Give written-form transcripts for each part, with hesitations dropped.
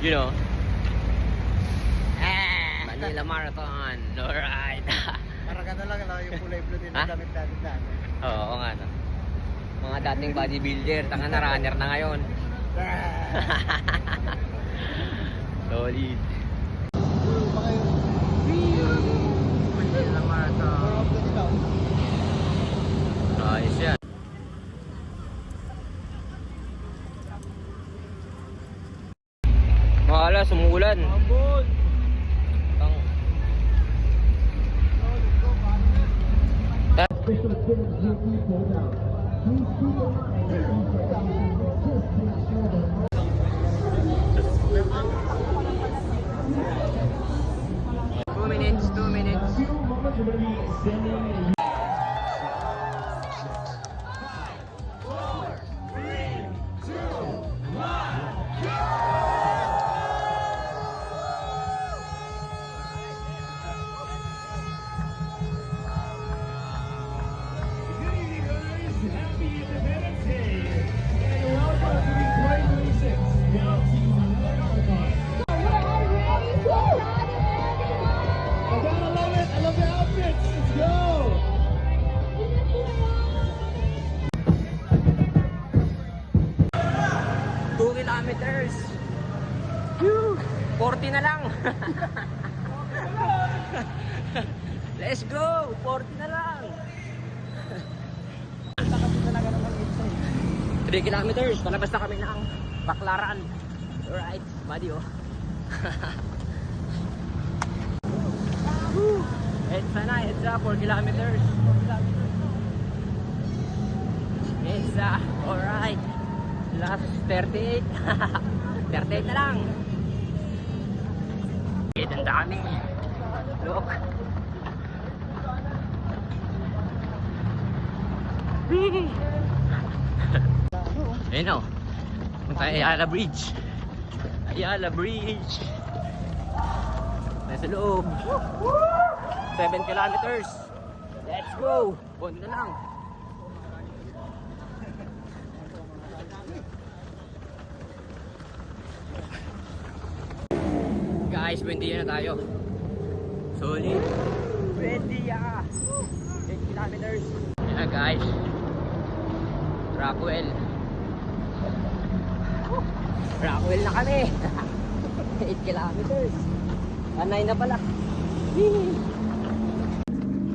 You know. Manila Marathon. Alright. Parang gano'n lang yung kulay blue din na damit natin dati. Oo nga no. Mga dating bodybuilder, tanga na runner na ngayon. Solid. Manila Marathon. Ayos yan. Mahala, sumuulan. Ambon! Official Kids GP pulled out. Please keep in mind that these are just make sure that 2 minutes, 2 minutes. few moments we're going to be sending Kilometers. 40 na lang. Let's go. 40 na lang. 3 kilometers. Palabas na kami ng Baklaran. Alright, buddy oh. Edsa na, Edsa. 4 kilometers. Edsa. Alright. Last 38. 38 na lang. Ang dami. Look. Ayun o. Punta Ayala Bridge. Ayala Bridge. Nasa loob. 7 kilometers. Let's go. Konti na lang. Guys, 20 na tayo. Solid. 20 ya. 8 kilometers. Yan na guys. Rockwell. Rockwell na kami. 8 kilometers. 9 na pala.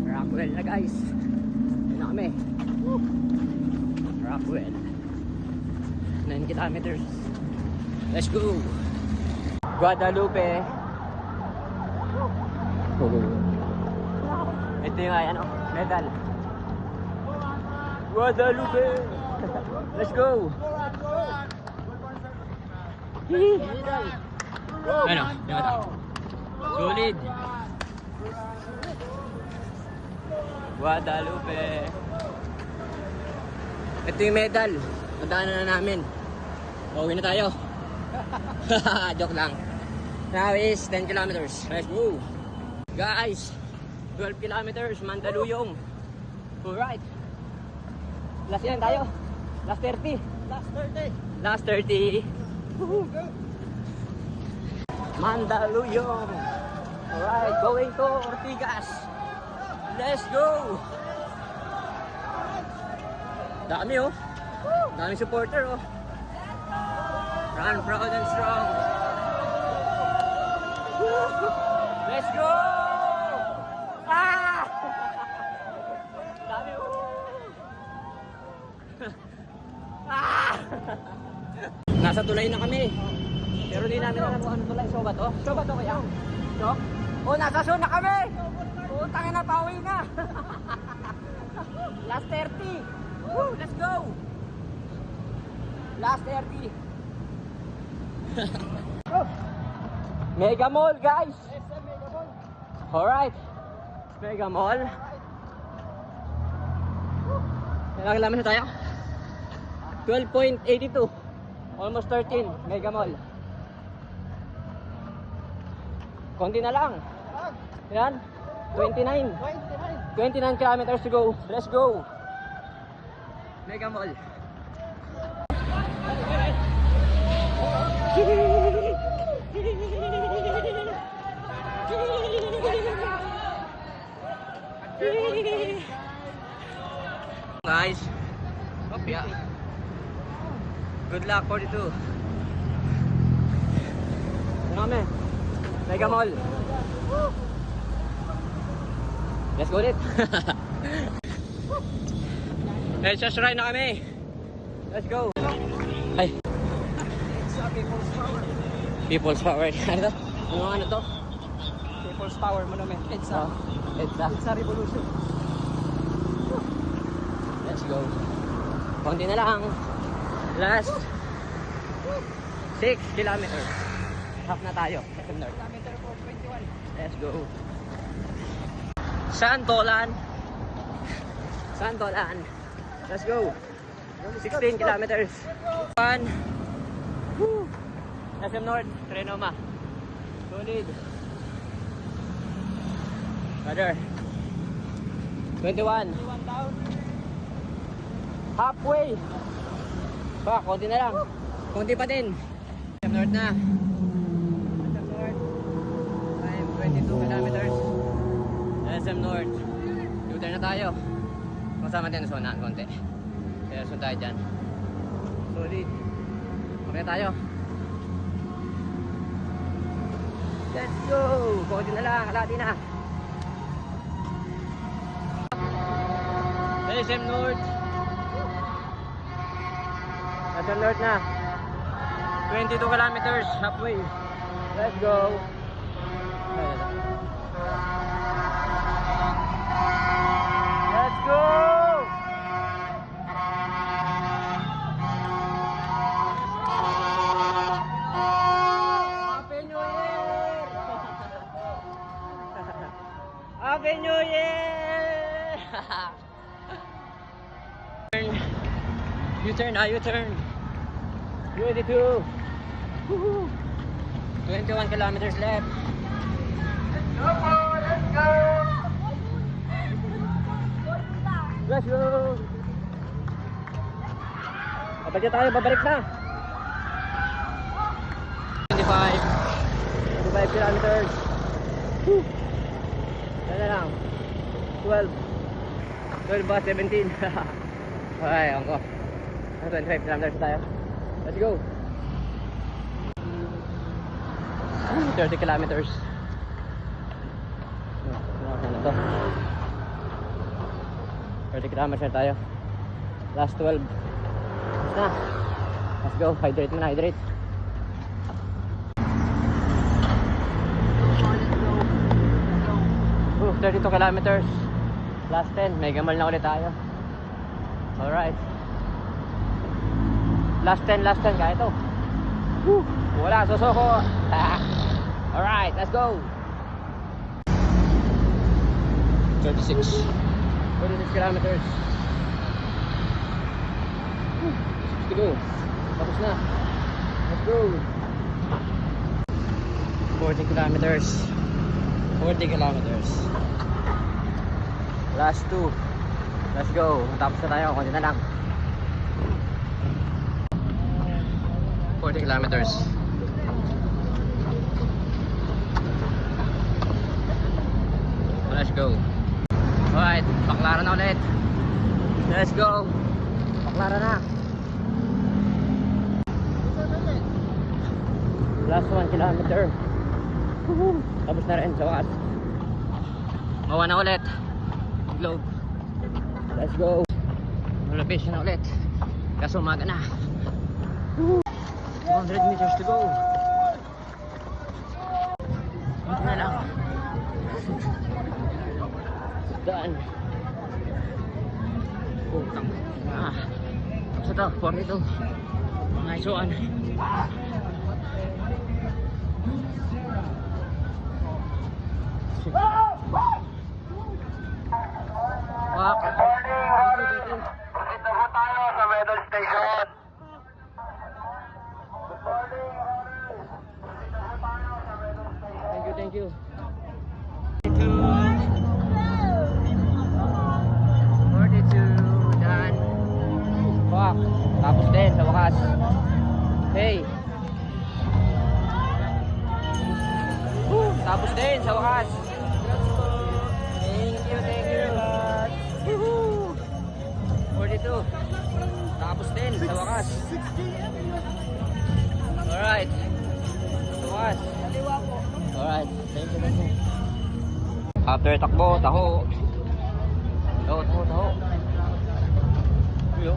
Rockwell na guys. Yan na kami. Rockwell. 9 kilometers. Let's go. Guadalupe. Ito yung ano, medal. Guadalupe. Let's go. Ano? Yung ito. Solid. Guadalupe. Ito yung medal. Nadaanan na namin. Pauwi na tayo. Joke lang. Now is 10 kilometers. Let's go. Guys, 12 kilometers, Mandaluyong. Alright. Last yan tayo. Last 30. Last 30. Last 30. Mandaluyong. Alright, going to Ortigas. Let's go. Dami oh. Dami supporter oh. Run proud and strong. Let's go. Ah! Dami oh. Ah! Nasa tulay na kami. Pero di namin alam kung ano tulay. So ba to? So ba to kaya? So? Oh, nasa show na kami! Putang na, pauwi na! Last 30! Woo, let's go! Last 30! Mega Mall, guys! Alright! Mega Mall. Ilang kilometers na tayo? 12.82. Almost 13. Mega Mall. Konti na lang. Yan. 29 kilometers to go. Let's go. Mega Mall. Guys. Yeah. Good luck 42. Ano kami? Mega Mall. Let's go ulit. Let's just ride na kami. Let's go. Ay. People's Power. Ano to? Ano to? People's Power Monument. It's a revolution. Let's go. Konti na lang. Last 6 kilometers. Half na tayo. Kilometer 421. Let's go. Santolan. Santolan. Let's go. 16 kilometers. 1. Woo. SM North. Trinoma. Solid. Brother. 21. down. Halfway. Ba, konti na lang. Konti pa din. SM North na. SM North. 22 kilometers. SM North. U-turn na tayo. Kung saan natin nasunaan konti. Kaya nasun tayo dyan. Solid. Okay na tayo. Let's go! Konti na lang. Kalahati na. SM North. SM North na. 22 kilometers. Halfway. Let's go. Let's go! Happy New Year! Happy New Year! U-turn, U-turn. Ready to. 21 kilometers left. Let's go! Kapag na tayo, babalik na. 25 kilometers. Woo! Yan na lang. 12 ba? 17. Okay, ako. 25 kilometers tayo. Let's go. 30 kilometers. Ano to? 30 kilometers na tayo. Last 12. Tapos na. Let's go. Hydrate muna, hydrate. Ooh, 32 kilometers. Last 10. Mega Mall na ulit tayo. Alright. Last 10. Kaya ito. Woo! Wala, susoko. Alright, let's go. 36 kilometers. Let's go. Tapos na. Let's go. 40 kilometers. Last 2. Let's go. Tapos na tayo. Konti na lang. 40 kilometers. Let's go. Alright, Baclaran na ulit. Let's go. Baclaran na. Last 1 kilometer. Tapos na rin sa wakas. Mawa na ulit. Globe. Let's go. Malapit na ulit. Kaso umaga na. 200 meters to go. Ito na lang. Daan. Putang. Tapos ito, 42. Nice one. Wak. Dito po tayo sa Medal Station. Thank you. 42. Done. Wak. Tapos din sa wakas. Hey. Tapos din sa wakas. Thank you. Tapos din, sa wakas. Alright. Sa wakas. Alright. Thank you. After takbo, taho. Taho. Yo.